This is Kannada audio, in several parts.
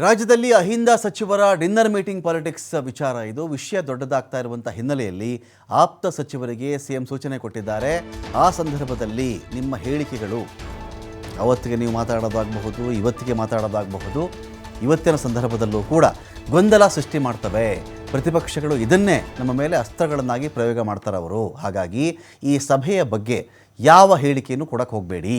ರಾಜ್ಯದಲ್ಲಿ ಅಹಿಂದ ಸಚಿವರ ಡಿನ್ನರ್ ಮೀಟಿಂಗ್ ಪಾಲಿಟಿಕ್ಸ್ ವಿಚಾರ ಇದು ವಿಷಯ ದೊಡ್ಡದಾಗ್ತಾ ಇರುವಂಥ ಹಿನ್ನೆಲೆಯಲ್ಲಿ ಆಪ್ತ ಸಚಿವರಿಗೆ ಸಿಎಂ ಸೂಚನೆ ಕೊಟ್ಟಿದ್ದಾರೆ. ಆ ಸಂದರ್ಭದಲ್ಲಿ ನಿಮ್ಮ ಹೇಳಿಕೆಗಳು ಅವತ್ತಿಗೆ ನೀವು ಮಾತಾಡೋದಾಗಬಹುದು, ಇವತ್ತಿಗೆ ಮಾತಾಡೋದಾಗಬಹುದು, ಇವತ್ತಿನ ಸಂದರ್ಭದಲ್ಲೂ ಕೂಡ ಗೊಂದಲ ಸೃಷ್ಟಿ ಮಾಡ್ತವೆ. ಪ್ರತಿಪಕ್ಷಗಳು ಇದನ್ನೇ ನಮ್ಮ ಮೇಲೆ ಅಸ್ತ್ರಗಳನ್ನಾಗಿ ಪ್ರಯೋಗ ಮಾಡ್ತಾರೆ ಅವರು. ಹಾಗಾಗಿ ಈ ಸಭೆಯ ಬಗ್ಗೆ ಯಾವ ಹೇಳಿಕೆಯನ್ನು ಕೊಡಕ್ಕೆ ಹೋಗಬೇಡಿ,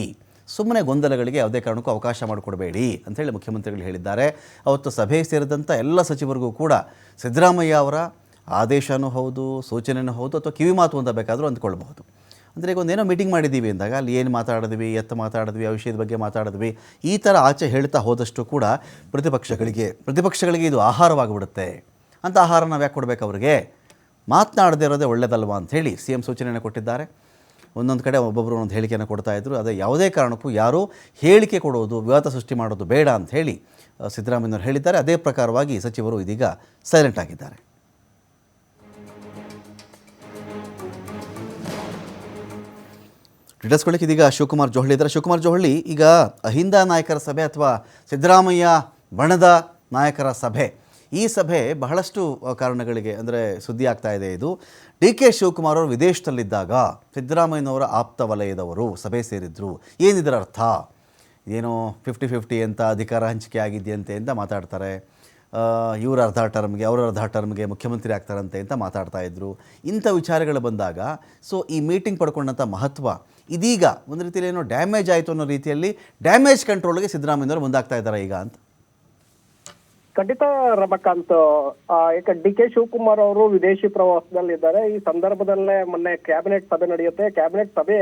ಸುಮ್ಮನೆ ಗೊಂದಲಗಳಿಗೆ ಯಾವುದೇ ಕಾರಣಕ್ಕೂ ಅವಕಾಶ ಮಾಡಿಕೊಡಬೇಡಿ ಅಂಥೇಳಿ ಮುಖ್ಯಮಂತ್ರಿಗಳು ಹೇಳಿದ್ದಾರೆ. ಅವತ್ತು ಸಭೆ ಸೇರಿದಂಥ ಎಲ್ಲ ಸಚಿವರಿಗೂ ಕೂಡ ಸಿದ್ದರಾಮಯ್ಯ ಅವರ ಆದೇಶನೂ ಹೌದು, ಸೂಚನೆಯೂ ಹೌದು, ಅಥವಾ ಕಿವಿ ಮಾತು ಅಂತ ಬೇಕಾದರೂ ಅಂದ್ಕೊಳ್ಬಹುದು. ಅಂದರೆ ಈಗ ಒಂದೇನೋ ಮೀಟಿಂಗ್ ಮಾಡಿದ್ದೀವಿ ಅಂದಾಗ ಅಲ್ಲಿ ಏನು ಮಾತಾಡಿದ್ವಿ, ಮಾತಾಡಿದ್ವಿ, ಆ ವಿಷಯದ ಬಗ್ಗೆ ಮಾತಾಡಿದ್ವಿ, ಈ ಥರ ಆಚೆ ಹೇಳ್ತಾ ಹೋದಷ್ಟು ಕೂಡ ಪ್ರತಿಪಕ್ಷಗಳಿಗೆ ಇದು ಆಹಾರವಾಗಿಬಿಡುತ್ತೆ. ಅಂಥ ಆಹಾರ ನಾವು ಯಾಕೆ ಕೊಡಬೇಕು ಅವರಿಗೆ? ಮಾತನಾಡದೇ ಇರೋದೇ ಒಳ್ಳೆಯದಲ್ವಾ ಅಂಥೇಳಿ ಸಿ ಎಂ ಸೂಚನೆಯನ್ನು ಕೊಟ್ಟಿದ್ದಾರೆ. ಒಂದೊಂದು ಕಡೆ ಒಬ್ಬೊಬ್ಬರು ಒಂದು ಹೇಳಿಕೆಯನ್ನು ಕೊಡ್ತಾಯಿದ್ರು. ಅದೇ ಯಾವುದೇ ಕಾರಣಕ್ಕೂ ಯಾರೂ ಹೇಳಿಕೆ ಕೊಡೋದು, ವಿವಾದ ಸೃಷ್ಟಿ ಮಾಡೋದು ಬೇಡ ಅಂತ ಹೇಳಿ ಸಿದ್ದರಾಮಯ್ಯನವರು ಹೇಳಿದ್ದಾರೆ. ಅದೇ ಪ್ರಕಾರವಾಗಿ ಸಚಿವರು ಇದೀಗ ಸೈಲೆಂಟ್ ಆಗಿದ್ದಾರೆ. ಡೀಟೇಲ್ಸ್ಕೊಳ್ಳಿಕ್ಕೆ ಇದೀಗ ಶಿವಕುಮಾರ್ ಜೋಹಳಿ ಇದ್ದಾರೆ. ಶಿವಕುಮಾರ್ ಜೋಹಳಿ, ಈಗ ಅಹಿಂದ ನಾಯಕರ ಸಭೆ ಅಥವಾ ಸಿದ್ದರಾಮಯ್ಯ ಬಣದ ನಾಯಕರ ಸಭೆ, ಈ ಸಭೆ ಬಹಳಷ್ಟು ಕಾರಣಗಳಿಗೆ ಅಂದರೆ ಸುದ್ದಿ ಆಗ್ತಾ ಇದೆ. ಇದು ಡಿ ಕೆ ಶಿವಕುಮಾರ್ ಅವರು ವಿದೇಶದಲ್ಲಿದ್ದಾಗ ಸಿದ್ದರಾಮಯ್ಯನವರ ಆಪ್ತ ವಲಯದವರು ಸಭೆ ಸೇರಿದ್ರು. ಏನಿದರ ಅರ್ಥ? ಏನೋ 50-50 ಅಂತ ಅಧಿಕಾರ ಹಂಚಿಕೆ ಆಗಿದೆಯಂತೆ ಅಂತ ಮಾತಾಡ್ತಾರೆ. ಇವರು ಅರ್ಧ ಟರ್ಮ್ಗೆ, ಅವರು ಅರ್ಧ ಟರ್ಮ್ಗೆ ಮುಖ್ಯಮಂತ್ರಿ ಆಗ್ತಾರಂತೆ ಅಂತ ಮಾತಾಡ್ತಾ ಇದ್ರು. ಇಂಥ ವಿಚಾರಗಳು ಬಂದಾಗ ಸೊ ಈ ಮೀಟಿಂಗ್ ಪಡ್ಕೊಂಡಂಥ ಮಹತ್ವ ಇದೀಗ ಒಂದು ರೀತಿಯಲ್ಲಿ ಏನೋ ಡ್ಯಾಮೇಜ್ ಆಯಿತು ಅನ್ನೋ ರೀತಿಯಲ್ಲಿ ಡ್ಯಾಮೇಜ್ ಕಂಟ್ರೋಲ್ಗೆ ಸಿದ್ದರಾಮಯ್ಯನವರು ಮುಂದಾಗ್ತಾ ಇದ್ದಾರೆ ಈಗ ಅಂತ. ಖಂಡಿತ ರಮಕಾಂತ್, ಈಗ ಡಿ ಕೆ ಶಿವಕುಮಾರ್ ಅವರು ವಿದೇಶಿ ಪ್ರವಾಸದಲ್ಲಿದ್ದಾರೆ. ಈ ಸಂದರ್ಭದಲ್ಲೇ ಮೊನ್ನೆ ಕ್ಯಾಬಿನೆಟ್ ಸಭೆ ನಡೆಯುತ್ತೆ. ಕ್ಯಾಬಿನೆಟ್ ಸಭೆ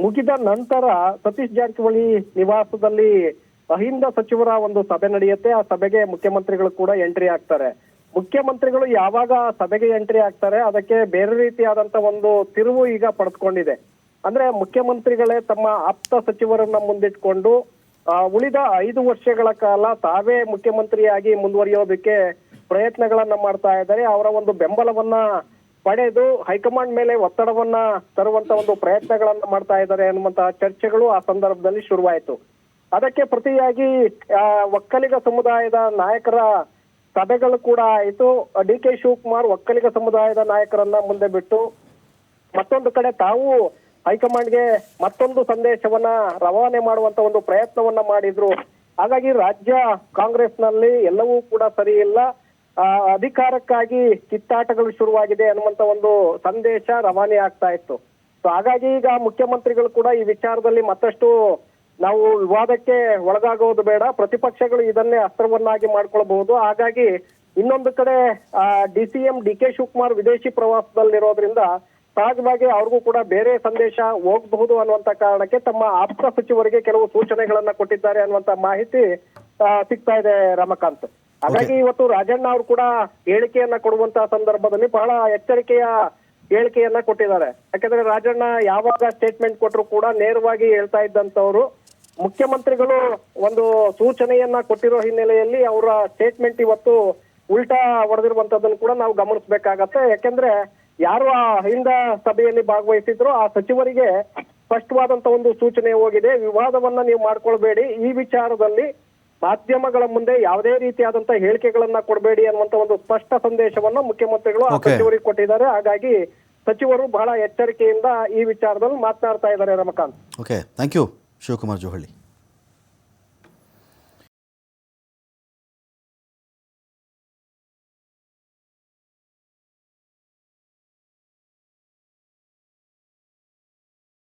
ಮುಗಿದ ನಂತರ ಸತೀಶ್ ಜಾರಕಿಹೊಳಿ ನಿವಾಸದಲ್ಲಿ ಅಹಿಂದ ಸಚಿವರ ಒಂದು ಸಭೆ ನಡೆಯುತ್ತೆ. ಆ ಸಭೆಗೆ ಮುಖ್ಯಮಂತ್ರಿಗಳು ಕೂಡ ಎಂಟ್ರಿ ಆಗ್ತಾರೆ. ಮುಖ್ಯಮಂತ್ರಿಗಳು ಯಾವಾಗ ಸಭೆಗೆ ಎಂಟ್ರಿ ಆಗ್ತಾರೆ ಅದಕ್ಕೆ ಬೇರೆ ರೀತಿಯಾದಂತ ಒಂದು ತಿರುವು ಈಗ ಪಡೆದುಕೊಂಡಿದೆ. ಅಂದ್ರೆ ಮುಖ್ಯಮಂತ್ರಿಗಳೇ ತಮ್ಮ ಆಪ್ತ ಸಚಿವರನ್ನ ಮುಂದಿಟ್ಕೊಂಡು ಉಳಿದ 5 ವರ್ಷಗಳ ಕಾಲ ತಾವೇ ಮುಖ್ಯಮಂತ್ರಿಯಾಗಿ ಮುಂದುವರಿಯೋದಕ್ಕೆ ಪ್ರಯತ್ನಗಳನ್ನ ಮಾಡ್ತಾ ಇದ್ದಾರೆ. ಅವರ ಒಂದು ಬೆಂಬಲವನ್ನ ಪಡೆದು ಹೈಕಮಾಂಡ್ ಮೇಲೆ ಒತ್ತಡವನ್ನ ತರುವಂತ ಒಂದು ಪ್ರಯತ್ನಗಳನ್ನ ಮಾಡ್ತಾ ಇದ್ದಾರೆ ಅನ್ನುವಂತಹ ಚರ್ಚೆಗಳು ಆ ಸಂದರ್ಭದಲ್ಲಿ ಶುರುವಾಯಿತು. ಅದಕ್ಕೆ ಪ್ರತಿಯಾಗಿ ಒಕ್ಕಲಿಗ ಸಮುದಾಯದ ನಾಯಕರ ಸಭೆಗಳು ಕೂಡ ಆಯಿತು. ಡಿ ಕೆ ಶಿವಕುಮಾರ್ ಒಕ್ಕಲಿಗ ಸಮುದಾಯದ ನಾಯಕರನ್ನ ಮುಂದೆ ಬಿಟ್ಟು ಮತ್ತೊಂದು ಕಡೆ ತಾವು ಹೈಕಮಾಂಡ್ಗೆ ಮತ್ತೊಂದು ಸಂದೇಶವನ್ನ ರವಾನೆ ಮಾಡುವಂತ ಒಂದು ಪ್ರಯತ್ನವನ್ನ ಮಾಡಿದ್ರು. ಹಾಗಾಗಿ ರಾಜ್ಯ ಕಾಂಗ್ರೆಸ್ನಲ್ಲಿ ಎಲ್ಲವೂ ಕೂಡ ಸರಿ ಇಲ್ಲ, ಅಧಿಕಾರಕ್ಕಾಗಿ ಕಿತ್ತಾಟಗಳು ಶುರುವಾಗಿದೆ ಅನ್ನುವಂತ ಒಂದು ಸಂದೇಶ ರವಾನೆ ಆಗ್ತಾ ಇತ್ತು. ಸೊ ಹಾಗಾಗಿ ಈಗ ಮುಖ್ಯಮಂತ್ರಿಗಳು ಕೂಡ ಈ ವಿಚಾರದಲ್ಲಿ ಮತ್ತಷ್ಟು ನಾವು ವಿವಾದಕ್ಕೆ ಒಳಗಾಗೋದು ಬೇಡ, ಪ್ರತಿಪಕ್ಷಗಳು ಇದನ್ನೇ ಅಸ್ತ್ರವನ್ನಾಗಿ ಮಾಡ್ಕೊಳ್ಬಹುದು. ಹಾಗಾಗಿ ಇನ್ನೊಂದು ಕಡೆ DCM ಡಿ ಕೆ ಶಿವಕುಮಾರ್ ವಿದೇಶಿ ಪ್ರವಾಸದಲ್ಲಿರೋದ್ರಿಂದ ಸಹಜವಾಗಿ ಅವ್ರಿಗೂ ಕೂಡ ಬೇರೆ ಸಂದೇಶ ಹೋಗಬಹುದು ಅನ್ನುವಂತ ಕಾರಣಕ್ಕೆ ತಮ್ಮ ಆಪ್ತ ಸಚಿವರಿಗೆ ಕೆಲವು ಸೂಚನೆಗಳನ್ನ ಕೊಟ್ಟಿದ್ದಾರೆ ಅನ್ನುವಂತ ಮಾಹಿತಿ ಸಿಗ್ತಾ ಇದೆ ರಮಕಾಂತ್. ಹಾಗಾಗಿ ಇವತ್ತು ರಾಜಣ್ಣ ಅವರು ಕೂಡ ಹೇಳಿಕೆಯನ್ನ ಕೊಡುವಂತಹ ಸಂದರ್ಭದಲ್ಲಿ ಬಹಳ ಎಚ್ಚರಿಕೆಯ ಹೇಳಿಕೆಯನ್ನ ಕೊಟ್ಟಿದ್ದಾರೆ. ಯಾಕಂದ್ರೆ ರಾಜಣ್ಣ ಯಾವಾಗ ಸ್ಟೇಟ್ಮೆಂಟ್ ಕೊಟ್ಟರು ಕೂಡ ನೇರವಾಗಿ ಹೇಳ್ತಾ ಇದ್ದಂತವ್ರು, ಮುಖ್ಯಮಂತ್ರಿಗಳು ಒಂದು ಸೂಚನೆಯನ್ನ ಕೊಟ್ಟಿರೋ ಹಿನ್ನೆಲೆಯಲ್ಲಿ ಅವರ ಸ್ಟೇಟ್ಮೆಂಟ್ ಇವತ್ತು ಉಲ್ಟಾ ಹೊಡೆದಿರುವಂತದ್ದನ್ನು ಕೂಡ ನಾವು ಗಮನಿಸಬೇಕಾಗತ್ತೆ. ಯಾಕೆಂದ್ರೆ ಯಾರು ಆ ಅಹಿಂದ ಸಭೆಯಲ್ಲಿ ಭಾಗವಹಿಸಿದ್ರು ಆ ಸಚಿವರಿಗೆ ಸ್ಪಷ್ಟವಾದಂತ ಒಂದು ಸೂಚನೆ ಹೋಗಿದೆ, ವಿವಾದವನ್ನ ನೀವು ಮಾಡ್ಕೊಳ್ಬೇಡಿ, ಈ ವಿಚಾರದಲ್ಲಿ ಮಾಧ್ಯಮಗಳ ಮುಂದೆ ಯಾವುದೇ ರೀತಿಯಾದಂತ ಹೇಳಿಕೆಗಳನ್ನ ಕೊಡಬೇಡಿ ಅನ್ನುವಂತ ಒಂದು ಸ್ಪಷ್ಟ ಸಂದೇಶವನ್ನ ಮುಖ್ಯಮಂತ್ರಿಗಳು ಆ ಸಚಿವರಿಗೆ ಕೊಟ್ಟಿದ್ದಾರೆ. ಹಾಗಾಗಿ ಸಚಿವರು ಬಹಳ ಎಚ್ಚರಿಕೆಯಿಂದ ಈ ವಿಚಾರದಲ್ಲಿ ಮಾತನಾಡ್ತಾ ಇದ್ದಾರೆ Ramakant. Okay, thank you Shivakumar ಜೋಹಳಿ.